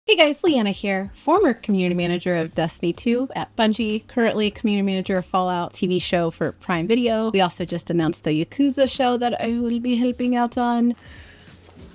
Hey guys, Liana here, former community manager of Destiny 2 at Bungie, currently community manager of Fallout TV show for Prime Video. We also just announced the Yakuza show that I will be helping out on.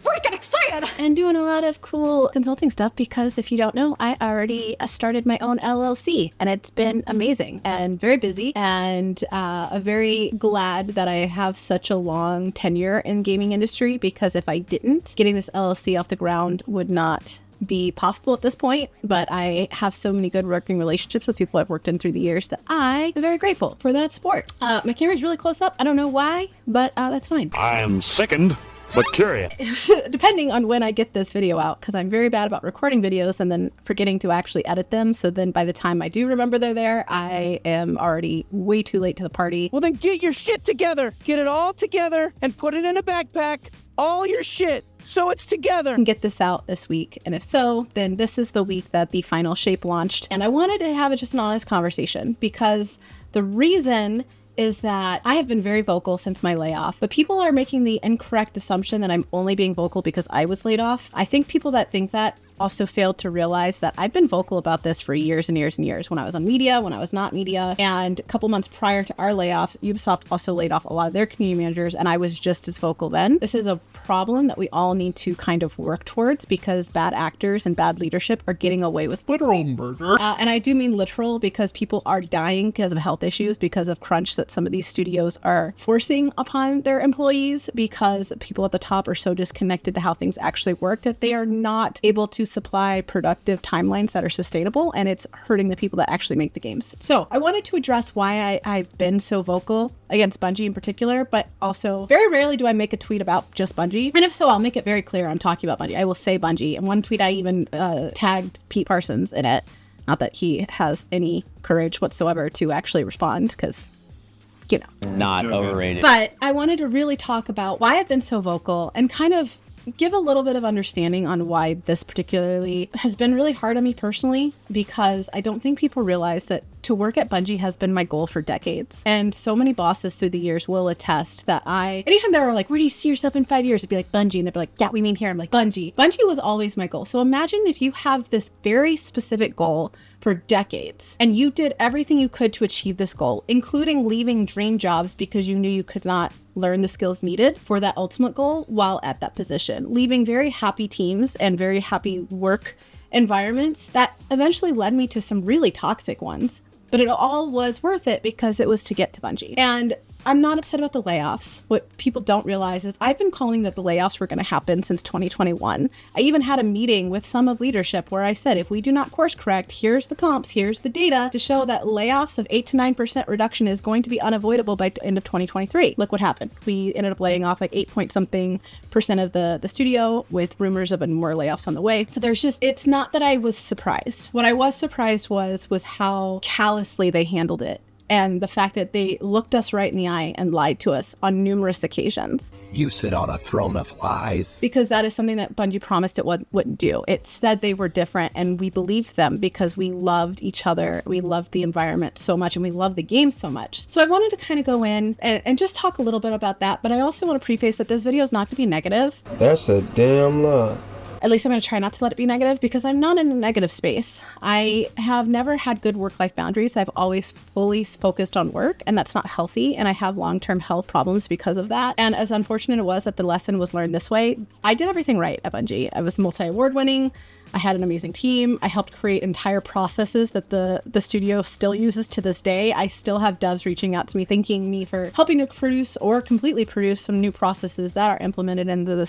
Freaking excited! And doing a lot of cool consulting stuff because if you don't know, I already started my own LLC and it's been amazing and very busy and I'm very glad that I have such a long tenure in gaming industry because if I didn't, getting this LLC off the ground would not be possible at this point, but I have so many good working relationships with people I've worked in through the years that I am very grateful for that support. My camera's really close up. I don't know why, but that's fine. I'm sickened, but curious. Depending on when I get this video out, because I'm very bad about recording videos and then forgetting to actually edit them. So then by the time I do remember they're there, I am already way too late to the party. Well, then get your shit together. Get it all together and put it in a backpack. All your shit. So it's together. And get this out this week. And if so, then this is the week that the final shape launched. And I wanted to have just an honest conversation because the reason is that I have been very vocal since my layoff, but people are making the incorrect assumption that I'm only being vocal because I was laid off. I think people that think that also failed to realize that I've been vocal about this for years and years and years when I was on media, when I was not media, and a couple months prior to our layoffs, Ubisoft also laid off a lot of their community managers and I was just as vocal then. This is a problem that we all need to kind of work towards because bad actors and bad leadership are getting away with literal murder. And I do mean literal because people are dying because of health issues, because of crunch that some of these studios are forcing upon their employees because people at the top are so disconnected to how things actually work that they are not able to supply productive timelines that are sustainable, and it's hurting the people that actually make the games. So I wanted to address why I've been so vocal against Bungie in particular, but also very rarely do I make a tweet about just Bungie. And if so, I'll make it very clear I'm talking about Bungie. I will say Bungie. And one tweet I even tagged Pete Parsons in it. Not that he has any courage whatsoever to actually respond because, you know. Not overrated. But I wanted to really talk about why I've been so vocal and kind of give a little bit of understanding on why this particularly has been really hard on me personally, because I don't think people realize that to work at Bungie has been my goal for decades. And so many bosses through the years will attest that anytime they were like, where do you see yourself in 5 years? It'd be like Bungie. And they'd be like, yeah, we mean here. I'm like, Bungie. Bungie was always my goal. So imagine if you have this very specific goal for decades and you did everything you could to achieve this goal, including leaving dream jobs because you knew you could not learn the skills needed for that ultimate goal while at that position, leaving very happy teams and very happy work environments that eventually led me to some really toxic ones. But it all was worth it because it was to get to Bungie. And I'm not upset about the layoffs. What people don't realize is I've been calling that the layoffs were going to happen since 2021. I even had a meeting with some of leadership where I said, if we do not course correct, here's the comps, here's the data to show that layoffs of 8 to 9% reduction is going to be unavoidable by the end of 2023. Look what happened. We ended up laying off like 8-point-something% of the studio with rumors of more layoffs on the way. So it's not that I was surprised. What I was surprised was how callously they handled it. And the fact that they looked us right in the eye and lied to us on numerous occasions. You sit on a throne of lies. Because that is something that Bungie promised it wouldn't do. It said they were different, and we believed them because we loved each other. We loved the environment so much, and we loved the game so much. So I wanted to kind of go in and just talk a little bit about that. But I also want to preface that this video is not going to be negative. That's a damn lie. At least I'm going to try not to let it be negative because I'm not in a negative space. I have never had good work-life boundaries. I've always fully focused on work, and that's not healthy. And I have long-term health problems because of that. And as unfortunate it was that the lesson was learned this way, I did everything right at Bungie. I was multi-award winning. I had an amazing team. I helped create entire processes that the studio still uses to this day. I still have devs reaching out to me, thanking me for helping to produce or completely produce some new processes that are implemented in the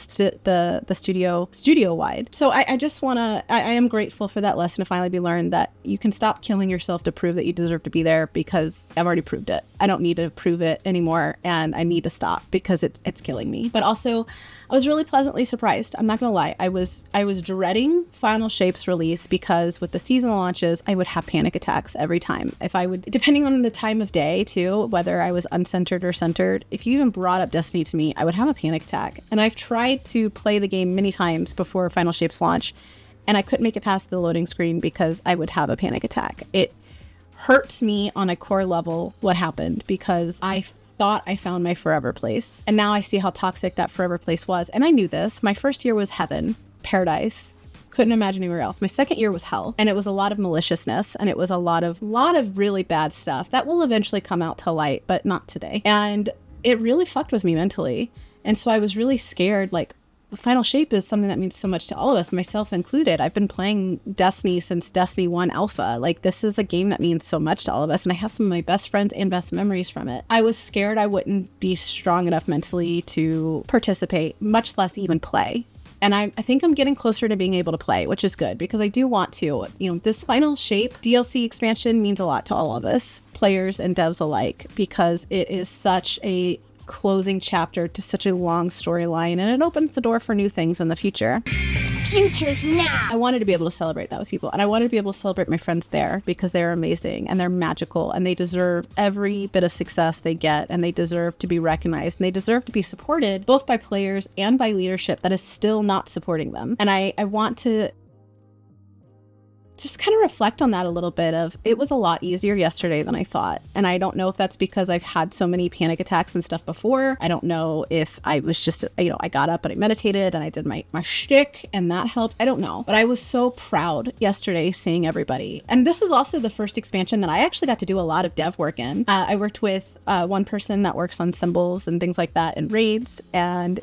studio-wide. So I just want to, I am grateful for that lesson to finally be learned that you can stop killing yourself to prove that you deserve to be there because I've already proved it. I don't need to prove it anymore, and I need to stop because it's killing me. But also, I was really pleasantly surprised. I'm not gonna lie. I was dreading Final Shape's release because with the season launches, I would have panic attacks every time. Depending on the time of day too, whether I was uncentered or centered, if you even brought up Destiny to me, I would have a panic attack. And I've tried to play the game many times before Final Shape's launch, and I couldn't make it past the loading screen because I would have a panic attack. It hurts me on a core level what happened because I thought I found my forever place. And now I see how toxic that forever place was. And I knew this. My first year was heaven, paradise. Couldn't imagine anywhere else. My second year was hell, and it was a lot of maliciousness, and it was a lot of really bad stuff that will eventually come out to light, but not today. And it really fucked with me mentally. And so I was really scared, like, Final Shape is something that means so much to all of us, myself included. I've been playing Destiny since Destiny 1 Alpha. Like, this is a game that means so much to all of us, and I have some of my best friends and best memories from it. I was scared I wouldn't be strong enough mentally to participate, much less even play. And I think I'm getting closer to being able to play, which is good, because I do want to. You know, this Final Shape DLC expansion means a lot to all of us, players and devs alike, because it is such a closing chapter to such a long storyline, and it opens the door for new things in the future. Future's now. I wanted to be able to celebrate that with people, and I wanted to be able to celebrate my friends there, because they're amazing and they're magical, and they deserve every bit of success they get, and they deserve to be recognized, and they deserve to be supported both by players and by leadership that is still not supporting them. And I want to just kind of reflect on that a little bit of, it was a lot easier yesterday than I thought. And I don't know if that's because I've had so many panic attacks and stuff before. I don't know if I was just, I got up and I meditated and I did my shtick and that helped. I don't know. But I was so proud yesterday seeing everybody. And this is also the first expansion that I actually got to do a lot of dev work in. I worked with one person that works on symbols and things like that in raids. And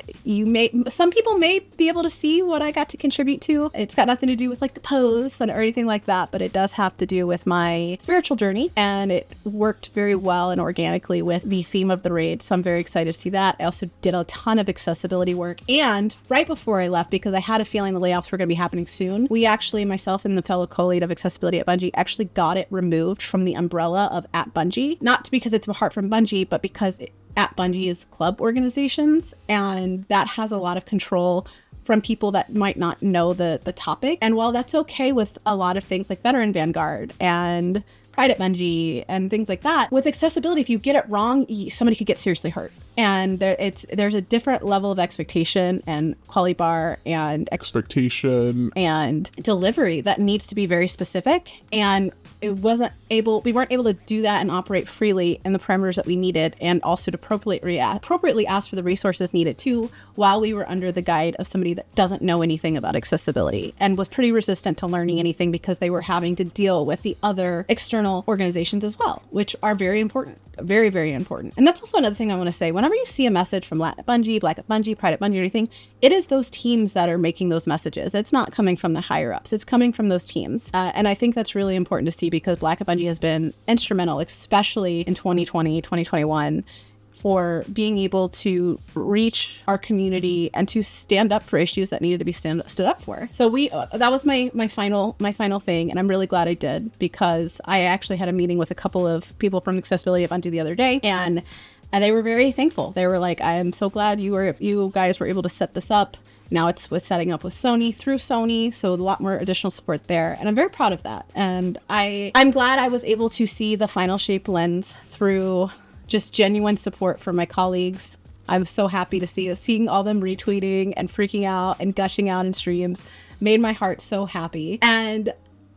some people may be able to see what I got to contribute to. It's got nothing to do with like the pose or anything like that, but it does have to do with my spiritual journey, and it worked very well and organically with the theme of the raid, so I'm very excited to see that. I also did a ton of accessibility work, and right before I left, because I had a feeling the layoffs were going to be happening soon, we actually, myself and the fellow co-lead of accessibility at Bungie, actually got it removed from the umbrella of at Bungie, not because it's apart from Bungie, but because at Bungie is club organizations, and that has a lot of control from people that might not know the topic. And while that's okay with a lot of things like Veteran Vanguard and Pride at Bungie and things like that, with accessibility, if you get it wrong, somebody could get seriously hurt. And there's a different level of expectation and quality bar and expectation and delivery that needs to be very specific. And we weren't able to do that and operate freely in the parameters that we needed, and also to appropriately ask for the resources needed too, while we were under the guide of somebody that doesn't know anything about accessibility and was pretty resistant to learning anything, because they were having to deal with the other external organizations as well, which are very important. Very, very important. And that's also another thing I want to say. Whenever you see a message from Latin at Bungie, Black at Bungie, Pride at Bungie, or anything, it is those teams that are making those messages. It's not coming from the higher ups. It's coming from those teams. And I think that's really important to see, because Black at Bungie has been instrumental, especially in 2020, 2021, for being able to reach our community and to stand up for issues that needed to be stood up for. So that was my final thing, and I'm really glad I did, because I actually had a meeting with a couple of people from accessibility at Bungie the other day, and they were very thankful. They were like, I am so glad you guys were able to set this up. Now it's with setting up with Sony through Sony, so a lot more additional support there, and I'm very proud of that. And I'm glad I was able to see the Final Shape lens through just genuine support from my colleagues. I'm so happy to seeing all them retweeting and freaking out and gushing out in streams made my heart so happy. And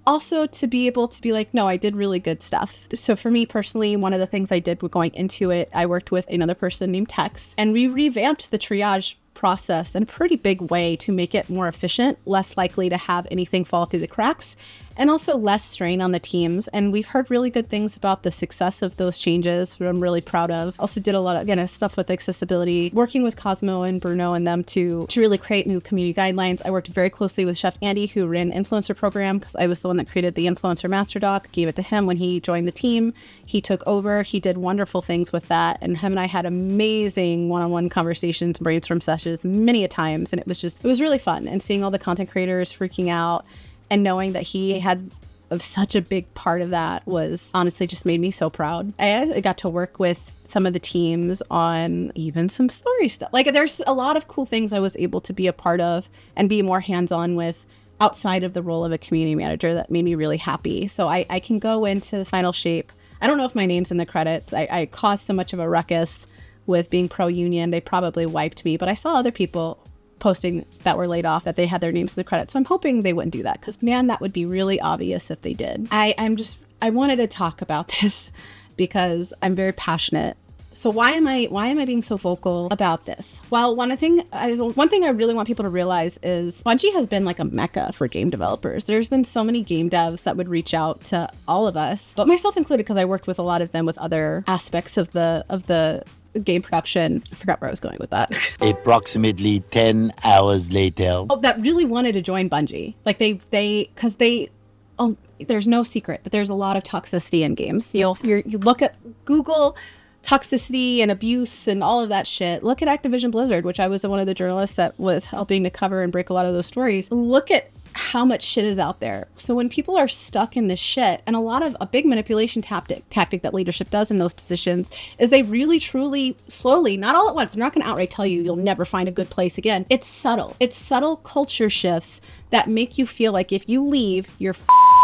also to be able to be like, no, I did really good stuff. So for me personally, one of the things I did going into it, I worked with another person named Tex, and we revamped the triage process in a pretty big way to make it more efficient, less likely to have anything fall through the cracks, and also less strain on the teams. And we've heard really good things about the success of those changes, which I'm really proud of. Also did a lot of, again, stuff with accessibility, working with Cosmo and Bruno and them to really create new community guidelines. I worked very closely with Chef Andy, who ran Influencer Program, because I was the one that created the Influencer Master Doc, gave it to him when he joined the team. He took over, he did wonderful things with that, and him and I had amazing one-on-one conversations, brainstorm sessions many a times, and it was really fun. And seeing all the content creators freaking out, and knowing that he had such a big part of that was honestly just made me so proud. I got to work with some of the teams on even some story stuff. Like, there's a lot of cool things I was able to be a part of and be more hands-on with outside of the role of a community manager that made me really happy. So I can go into the Final Shape. I don't know if my name's in the credits. I caused so much of a ruckus with being pro-union. They probably wiped me, but I saw other people posting that were laid off that they had their names in the credits. So I'm hoping they wouldn't do that, because man, that would be really obvious if they did. I wanted to talk about this because I'm very passionate So why am I being so vocal about this? Well, one thing I really want people to realize is Bungie has been like a mecca for game developers. There's been so many game devs that would reach out to all of us, but myself included, because I worked with a lot of them with other aspects of the game production. I forgot where I was going with that. Approximately 10 hours later. Oh, that really wanted to join Bungie. Like there's no secret that there's a lot of toxicity in games. You look at Google toxicity and abuse and all of that shit. Look at Activision Blizzard, which I was one of the journalists that was helping to cover and break a lot of those stories. Look at how much shit is out there. So when people are stuck in this shit, and a big manipulation tactic that leadership does in those positions is they really truly slowly, not all at once, they're not going to outright tell you you'll never find a good place again. It's subtle culture shifts that make you feel like if you leave, you're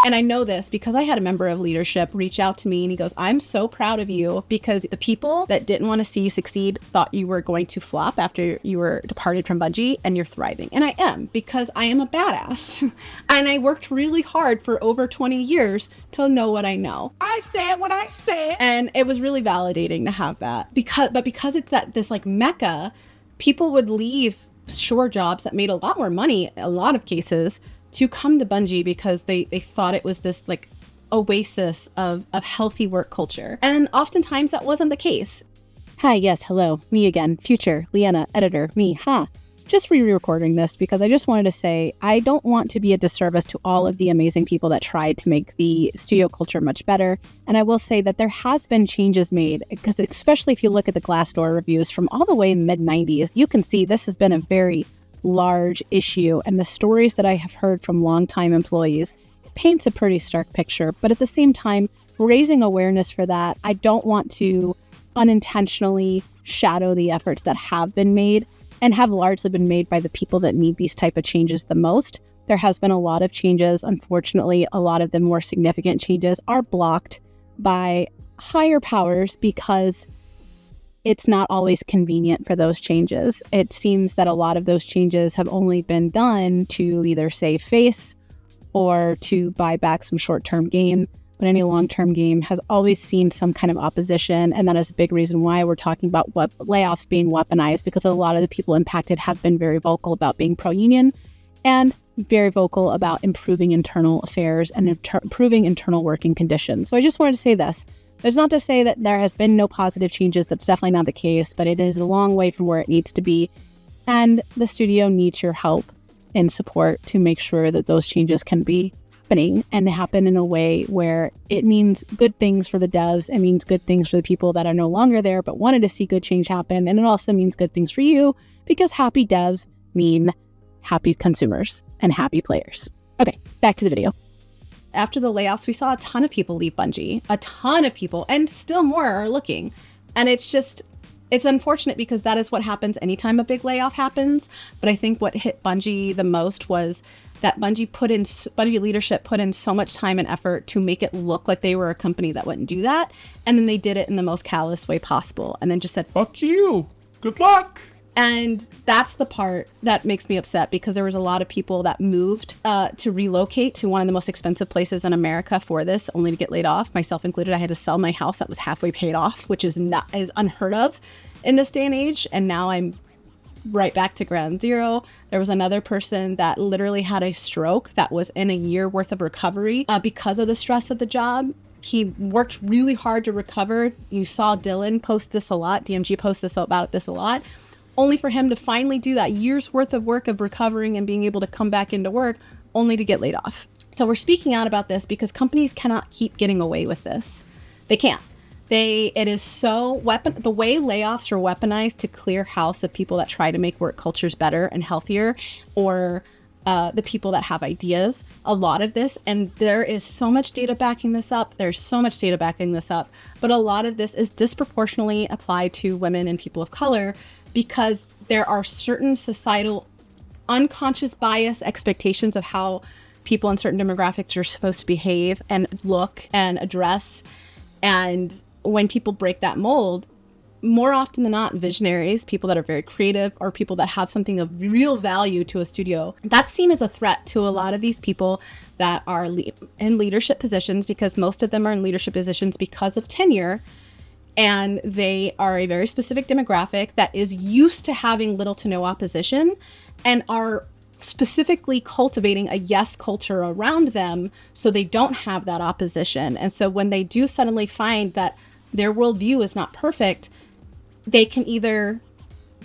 and I know this because I had a member of leadership reach out to me and he goes, I'm so proud of you because the people that didn't want to see you succeed thought you were going to flop after you were departed from Bungie, and you're thriving. And I am, because I am a badass. And I worked really hard for over 20 years to know what I know. I said what I said. And it was really validating to have that. Because it's this like mecca, people would leave sure jobs that made a lot more money in a lot of cases to come to Bungie because they thought it was this like oasis of healthy work culture. And oftentimes that wasn't the case. Hi, yes, hello, me again, future Liana, editor, me, Just re-recording this because I just wanted to say I don't want to be a disservice to all of the amazing people that tried to make the studio culture much better. And I will say that there has been changes made, because especially if you look at the Glassdoor reviews from all the way in the mid-90s, you can see this has been a very large issue. And the stories that I have heard from longtime employees paints a pretty stark picture. But at the same time, raising awareness for that, I don't want to unintentionally shadow the efforts that have been made and have largely been made by the people that need these type of changes the most. There has been a lot of changes. Unfortunately, a lot of the more significant changes are blocked by higher powers because it's not always convenient for those changes. It seems that a lot of those changes have only been done to either save face or to buy back some short-term gain. But any long-term game has always seen some kind of opposition. And that is a big reason why we're talking about layoffs being weaponized, because a lot of the people impacted have been very vocal about being pro-union and very vocal about improving internal affairs and improving internal working conditions. So I just wanted to say this. There's not to say that there has been no positive changes. That's definitely not the case, but it is a long way from where it needs to be. And the studio needs your help and support to make sure that those changes can be happening and happen in a way where it means good things for the devs. It means good things for the people that are no longer there but wanted to see good change happen. And it also means good things for you, because happy devs mean happy consumers and happy players. Okay, back to the video. After the layoffs, we saw a ton of people leave Bungie, a ton of people, and still more are looking. And it's unfortunate because that is what happens anytime a big layoff happens. But I think what hit Bungie the most was that Bungie leadership put in so much time and effort to make it look like they were a company that wouldn't do that. And then they did it in the most callous way possible. And then just said, Fuck you. Good luck. And that's the part that makes me upset, because there was a lot of people that moved to relocate to one of the most expensive places in America for this, only to get laid off, myself included. I had to sell my house that was halfway paid off, which is unheard of in this day and age. And now I'm right back to ground zero. There was another person that literally had a stroke that was in a year worth of recovery because of the stress of the job. He worked really hard to recover. You saw Dylan post this a lot. DMG posts about this a lot. Only for him to finally do that year's worth of work of recovering and being able to come back into work, only to get laid off. So we're speaking out about this because companies cannot keep getting away with this. They can't. It is so the way layoffs are weaponized to clear house of people that try to make work cultures better and healthier, or the people that have ideas. A lot of this, and there is so much data backing this up. There's so much data backing this up, but a lot of this is disproportionately applied to women and people of color, because there are certain societal unconscious bias expectations of how people in certain demographics are supposed to behave and look and address. And when people break that mold, more often than not, visionaries, people that are very creative, or people that have something of real value to a studio, that's seen as a threat to a lot of these people that are in leadership positions, because most of them are in leadership positions because of tenure. And they are a very specific demographic that is used to having little to no opposition and are specifically cultivating a yes culture around them so they don't have that opposition. And so when they do suddenly find that their worldview is not perfect, they can either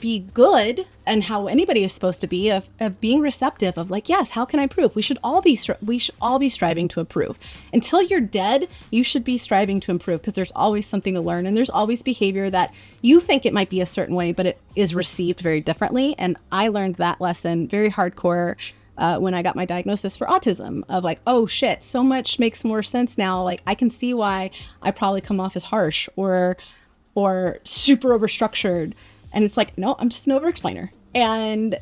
be good and how anybody is supposed to be of being receptive of like, yes, how can I improve? We should all be striving to improve. Until you're dead, you should be striving to improve because there's always something to learn and there's always behavior that you think it might be a certain way, but it is received very differently. And I learned that lesson very hardcore when I got my diagnosis for autism of like, oh shit, so much makes more sense now. Like I can see why I probably come off as harsh or super overstructured. And it's like, no, I'm just an over-explainer. And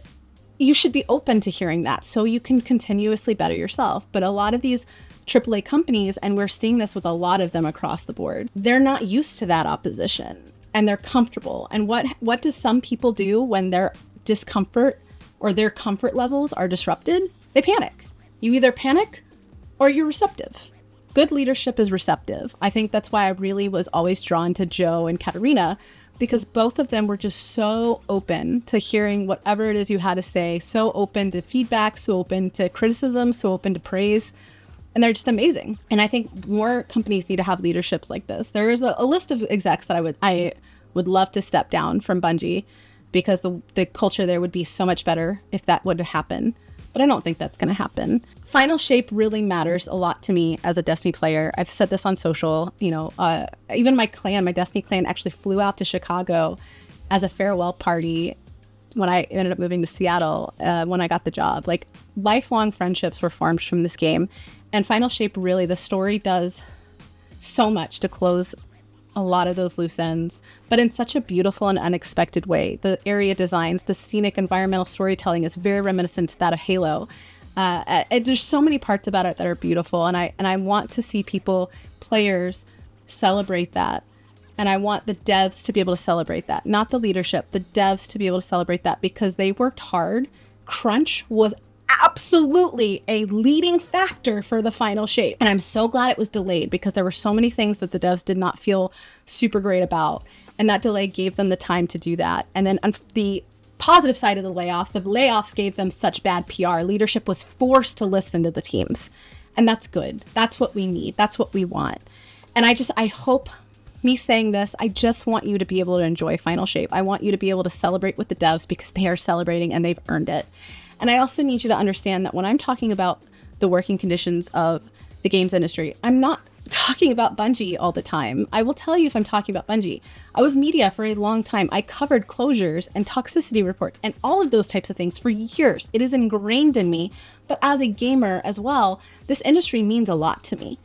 you should be open to hearing that so you can continuously better yourself. But a lot of these AAA companies, and we're seeing this with a lot of them across the board, they're not used to that opposition and they're comfortable. And what do some people do when their discomfort or their comfort levels are disrupted? They panic. You either panic or you're receptive. Good leadership is receptive. I think that's why I really was always drawn to Joe and Katarina, because both of them were just so open to hearing whatever it is you had to say, so open to feedback, so open to criticism, so open to praise. And they're just amazing. And I think more companies need to have leaderships like this. There is a list of execs that I would love to step down from Bungie because the culture there would be so much better if that would happen. But I don't think that's going to happen. Final shape really matters a lot to me as a Destiny player. I've said this on social, even my Destiny clan actually flew out to Chicago as a farewell party when I ended up moving to Seattle when I got the job. Like lifelong friendships were formed from this game. And Final Shape really, the story does so much to close a lot of those loose ends, but in such a beautiful and unexpected way. The area designs, the scenic environmental storytelling is very reminiscent to that of Halo. There's so many parts about it that are beautiful, and I want to see players celebrate that. And I want the devs to be able to celebrate that, not the leadership, the devs to be able to celebrate that because they worked hard. Crunch was absolutely a leading factor for the Final Shape. And I'm so glad it was delayed because there were so many things that the devs did not feel super great about. And that delay gave them the time to do that. And then on the positive side of the layoffs gave them such bad PR. Leadership was forced to listen to the teams. And that's good. That's what we need. That's what we want. And I hope me saying this, I just want you to be able to enjoy Final Shape. I want you to be able to celebrate with the devs because they are celebrating and they've earned it. And I also need you to understand that when I'm talking about the working conditions of the games industry, I'm not talking about Bungie all the time. I will tell you if I'm talking about Bungie. I was media for a long time. I covered closures and toxicity reports and all of those types of things for years. It is ingrained in me. But as a gamer as well, this industry means a lot to me.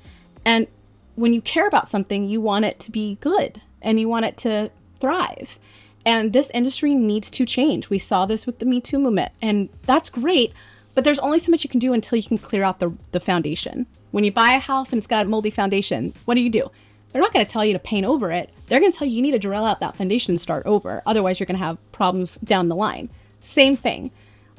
And when you care about something, you want it to be good and you want it to thrive. And this industry needs to change. We saw this with the Me Too movement, and that's great, but there's only so much you can do until you can clear out the foundation. When you buy a house and it's got a moldy foundation, what do? They're not going to tell you to paint over it. They're going to tell you need to drill out that foundation and start over. Otherwise, you're going to have problems down the line. Same thing.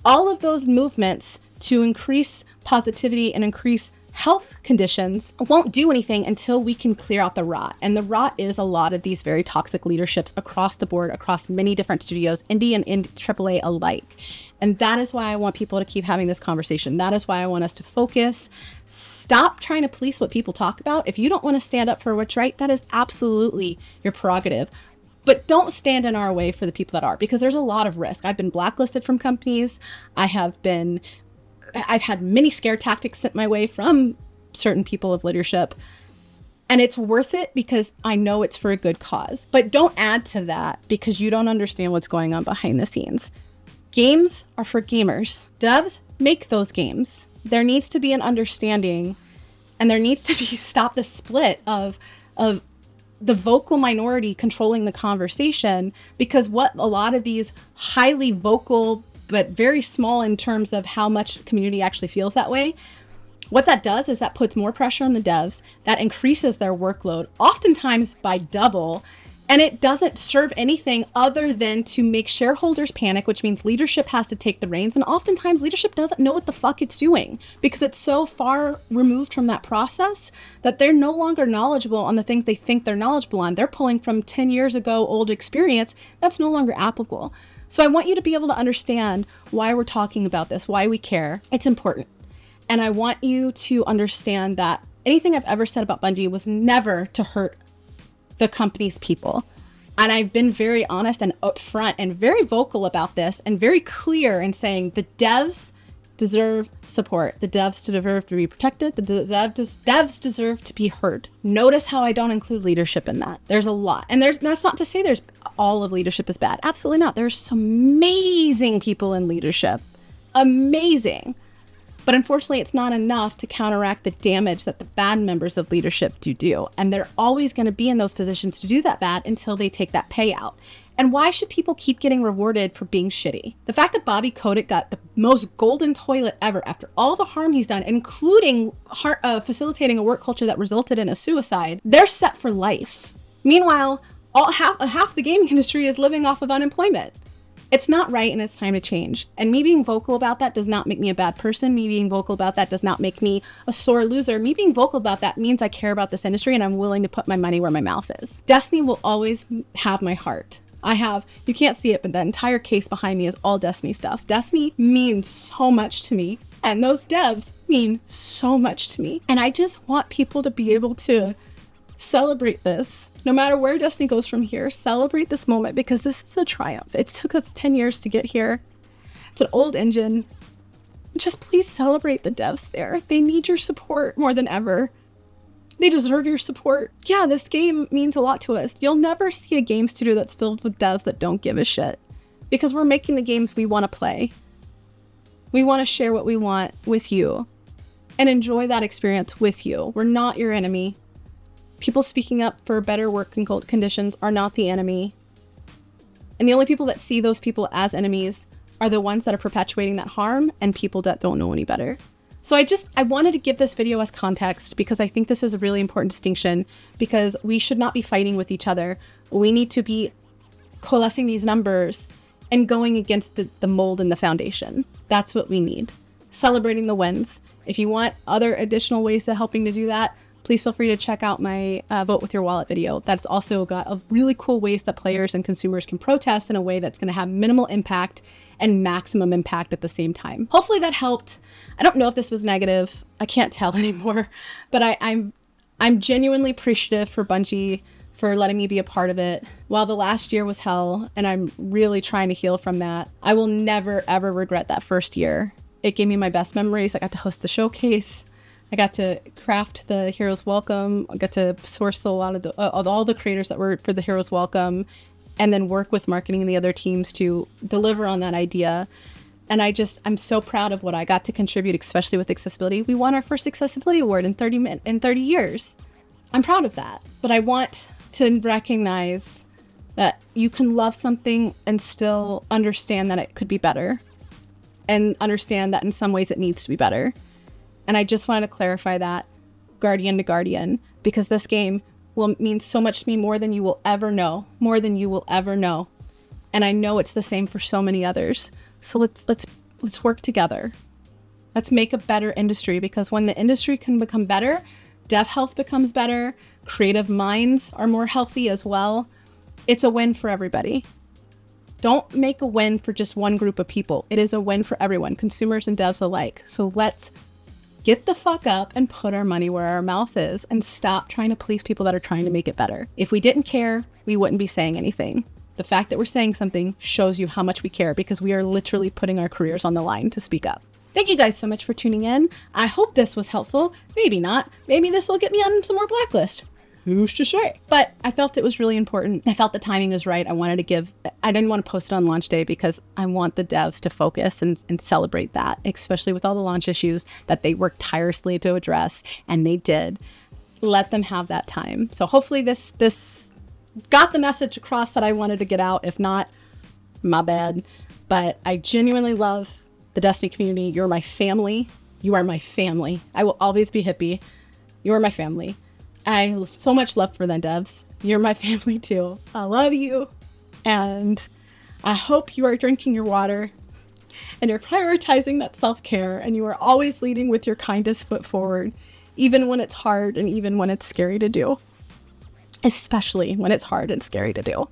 All of those movements to increase positivity and increase health conditions won't do anything until we can clear out the rot. And the rot is a lot of these very toxic leaderships across the board, across many different studios, indie and AAA alike. And that is why I want people to keep having this conversation. That is why I want us to focus. Stop trying to police what people talk about. If you don't want to stand up for what's right, that is absolutely your prerogative. But don't stand in our way for the people that are, because there's a lot of risk. I've been blacklisted from companies. I've had many scare tactics sent my way from certain people of leadership. And it's worth it because I know it's for a good cause. But don't add to that because you don't understand what's going on behind the scenes. Games are for gamers. Devs make those games. There needs to be an understanding, and there needs to be stop the split of the vocal minority controlling the conversation, because what a lot of these highly vocal but very small in terms of how much community actually feels that way, what that does is that puts more pressure on the devs, that increases their workload, oftentimes by double, And it doesn't serve anything other than to make shareholders panic, which means leadership has to take the reins. And oftentimes leadership doesn't know what the fuck it's doing because it's so far removed from that process that they're no longer knowledgeable on the things they think they're knowledgeable on. They're pulling from 10 years ago old experience that's no longer applicable. So I want you to be able to understand why we're talking about this, why we care. It's important. And I want you to understand that anything I've ever said about Bungie was never to hurt the company's people. And I've been very honest and upfront and very vocal about this and very clear in saying the devs deserve support. The devs deserve to be protected. The devs deserve to be heard. Notice how I don't include leadership in that. There's a lot. And that's not to say there's all of leadership is bad. Absolutely not. There's some amazing people in leadership. Amazing. But unfortunately, it's not enough to counteract the damage that the bad members of leadership do. And they're always going to be in those positions to do that bad until they take that payout. And why should people keep getting rewarded for being shitty? The fact that Bobby Kotick got the most golden toilet ever after all the harm he's done, including facilitating a work culture that resulted in a suicide, they're set for life. Meanwhile, half the gaming industry is living off of unemployment. It's not right, and it's time to change. And me being vocal about that does not make me a bad person. Me being vocal about that does not make me a sore loser. Me being vocal about that means I care about this industry and I'm willing to put my money where my mouth is. Destiny will always have my heart. You can't see it, but the entire case behind me is all Destiny stuff. Destiny means so much to me, and those devs mean so much to me. And I just want people to be able to celebrate this. No matter where Destiny goes from here, celebrate this moment because this is a triumph. It took us 10 years to get here. It's an old engine. Just please celebrate the devs there. They need your support more than ever. They deserve your support. Yeah, this game means a lot to us. You'll never see a game studio that's filled with devs that don't give a shit because we're making the games we want to play. We want to share what we want with you and enjoy that experience with you. We're not your enemy. People speaking up for better working conditions are not the enemy. And the only people that see those people as enemies are the ones that are perpetuating that harm and people that don't know any better. So I wanted to give this video as context because I think this is a really important distinction because we should not be fighting with each other. We need to be coalescing these numbers and going against the mold and the foundation. That's what we need. Celebrating the wins. If you want other additional ways of helping to do that, please feel free to check out my Vote with Your Wallet video. That's also got a really cool ways that players and consumers can protest in a way that's going to have minimal impact and maximum impact at the same time. Hopefully that helped. I don't know if this was negative. I can't tell anymore, but I'm genuinely appreciative for Bungie for letting me be a part of it. While the last year was hell and I'm really trying to heal from that, I will never, ever regret that first year. It gave me my best memories. I got to host the showcase. I got to craft the Heroes Welcome. I got to source a lot of all the creators that were for the Heroes Welcome and then work with marketing and the other teams to deliver on that idea. And I'm so proud of what I got to contribute, especially with accessibility. We won our first accessibility award in 30 years. I'm proud of that. But I want to recognize that you can love something and still understand that it could be better and understand that in some ways it needs to be better. And I just wanted to clarify that, Guardian to Guardian, because this game will mean so much to me more than you will ever know, more than you will ever know. And I know it's the same for so many others. So let's work together. Let's make a better industry because when the industry can become better, dev health becomes better, creative minds are more healthy as well. It's a win for everybody. Don't make a win for just one group of people. It is a win for everyone, consumers and devs alike. So let's get the fuck up and put our money where our mouth is and stop trying to please people that are trying to make it better. If we didn't care, we wouldn't be saying anything. The fact that we're saying something shows you how much we care because we are literally putting our careers on the line to speak up. Thank you guys so much for tuning in. I hope this was helpful. Maybe not. Maybe this will get me on some more blacklist. Who's to say? But I felt it was really important. I felt the timing was right. I didn't want to post it on launch day because I want the devs to focus and celebrate that, especially with all the launch issues that they worked tirelessly to address, and they did. Let them have that time. So hopefully this got the message across that I wanted to get out. If not, my bad. But I genuinely love the Destiny community. You're my family. You are my family. I will always be hippie. You are my family. I so much love for them, devs. You're my family too. I love you. And I hope you are drinking your water and you're prioritizing that self-care and you are always leading with your kindest foot forward, even when it's hard and even when it's scary to do. Especially when it's hard and scary to do.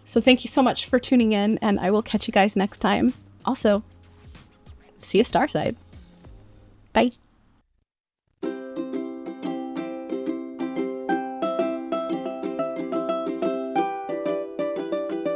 So thank you so much for tuning in, and I will catch you guys next time. Also, see you Starside. Bye.